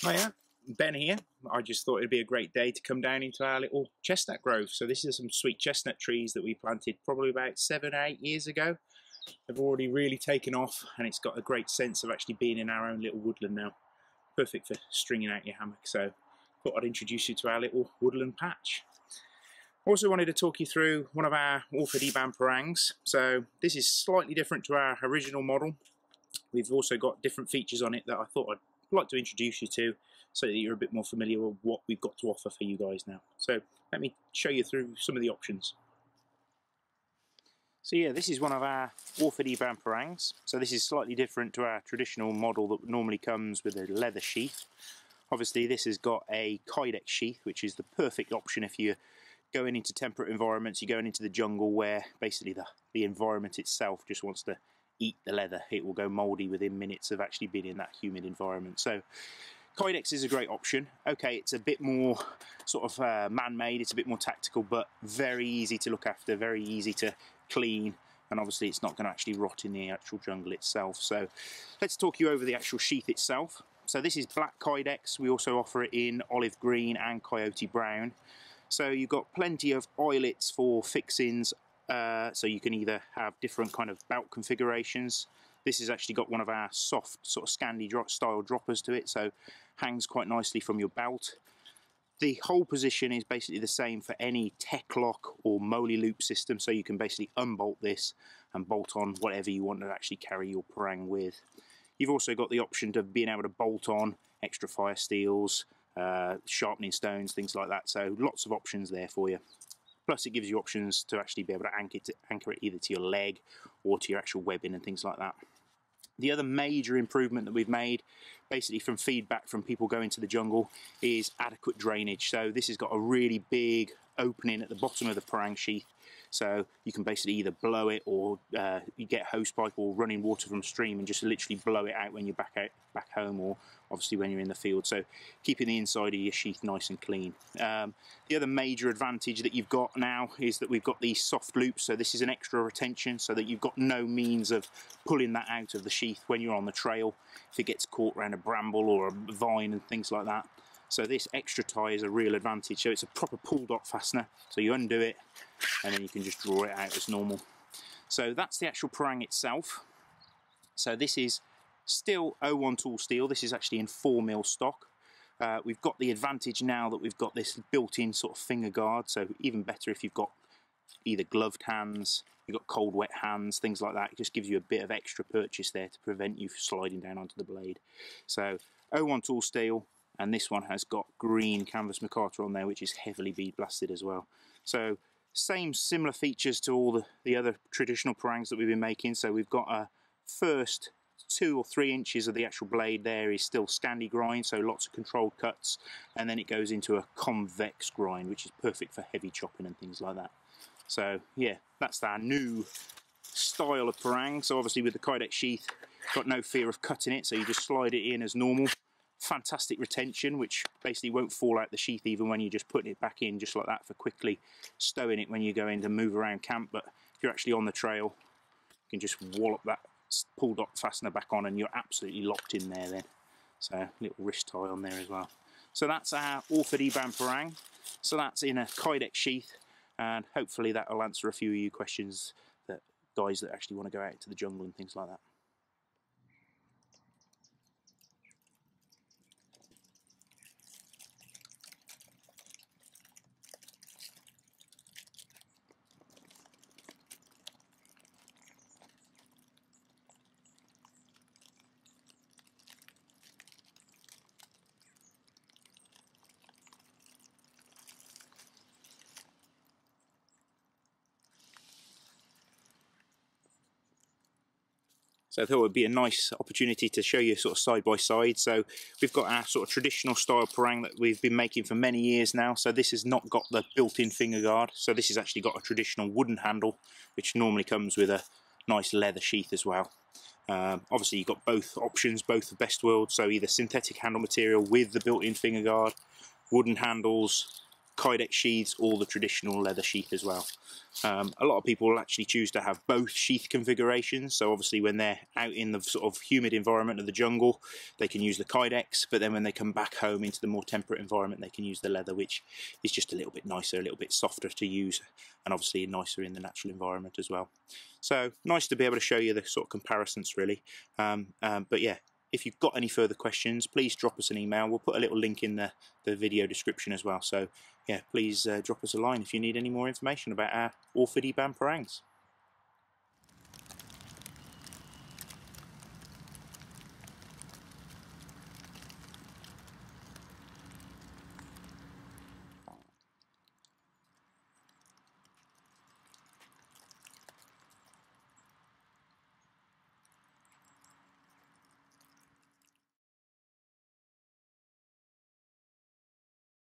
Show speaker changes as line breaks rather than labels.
Hiya, Ben here. I just thought it'd be a great day to come down into our little chestnut grove. So this is some sweet chestnut trees that we planted probably about 7 or 8 years ago. They've already really taken off and it's got a great sense of actually being in our own little woodland now. Perfect for stringing out your hammock. So thought I'd introduce you to our little woodland patch. Also wanted to talk you through one of our Orford Eban Parangs. So this is slightly different to our original model. We've also got different features on it that I thought I'd like to introduce you to so that you're a bit more familiar with what we've got to offer for you guys now. So let me show you through some of the options. So yeah, this is one of our Orford Eban Parangs. So this is slightly different to our traditional model that normally comes with a leather sheath. Obviously this has got a Kydex sheath, which is the perfect option if you're going into temperate environments, you're going into the jungle where basically the environment itself just wants to eat the leather. It will go mouldy within minutes of actually being in that humid environment. So Kydex is a great option. Okay, it's a bit more sort of man-made, it's a bit more tactical, but very easy to look after, very easy to clean, and obviously it's not going to actually rot in the actual jungle itself. So let's talk you over the actual sheath itself. So this is black Kydex. We also offer it in olive green and coyote brown. So you've got plenty of eyelets for fixings. So you can either have different kind of belt configurations. This has actually got one of our soft sort of Scandi style droppers to it, so hangs quite nicely from your belt. The whole position is basically the same for any tech lock or moly loop system, so you can basically unbolt this and bolt on whatever you want to actually carry your parang with. You've also got the option of being able to bolt on extra fire steels, sharpening stones, things like that, so lots of options there for you. Plus it gives you options to actually be able to anchor it either to your leg or to your actual webbing and things like that. The other major improvement that we've made, basically from feedback from people going to the jungle, is adequate drainage. So this has got a really big opening at the bottom of the parang sheath, so you can basically either blow it or you get a hose pipe or running water from a stream and just literally blow it out when you're back home, or obviously when you're in the field. So keeping the inside of your sheath nice and clean. The other major advantage that you've got now is that we've got these soft loops, so this is an extra retention so that you've got no means of pulling that out of the sheath when you're on the trail if it gets caught around a bramble or a vine and things like that. So this extra tie is a real advantage. So it's a proper pull dot fastener, so you undo it and then you can just draw it out as normal. So that's the actual parang itself. So this is still 01 tool steel. This is actually in 4mm stock. We've got the advantage now that we've got this built-in sort of finger guard, so even better if you've got either gloved hands, you've got cold wet hands, things like that. It just gives you a bit of extra purchase there to prevent you sliding down onto the blade. So 01 tool steel, and this one has got green canvas micarta on there, which is heavily bead blasted as well. So similar features to all the other traditional parangs that we've been making. So we've got a first 2 or 3 inches of the actual blade there is still Scandi grind, so lots of controlled cuts, and then it goes into a convex grind, which is perfect for heavy chopping and things like that. So yeah, that's our new style of parang. So obviously with the Kydex sheath, got no fear of cutting it, so you just slide it in as normal. Fantastic retention, which basically won't fall out the sheath even when you're just putting it back in just like that for quickly stowing it when you're going to move around camp. But if you're actually on the trail, you can just wallop that pull dot fastener back on and you're absolutely locked in there then. So little wrist tie on there as well. So that's our Orford Eban Parang. So that's in a Kydex sheath, and hopefully that will answer a few of you questions that guys that actually want to go out into the jungle and things like that. So I thought it would be a nice opportunity to show you sort of side by side. So we've got our sort of traditional style parang that we've been making for many years now. So this has not got the built-in finger guard. So this has actually got a traditional wooden handle, which normally comes with a nice leather sheath as well. Obviously you've got both options, both the best worlds. So either synthetic handle material with the built-in finger guard, wooden handles, Kydex sheaths or the traditional leather sheath as well. A lot of people will actually choose to have both sheath configurations, so obviously when they're out in the sort of humid environment of the jungle they can use the Kydex, but then when they come back home into the more temperate environment they can use the leather, which is just a little bit nicer, a little bit softer to use, and obviously nicer in the natural environment as well. So nice to be able to show you the sort of comparisons really. But yeah, if you've got any further questions, please drop us an email. We'll put a little link in the video description as well. So yeah, please drop us a line if you need any more information about our Orford Eban Parangs.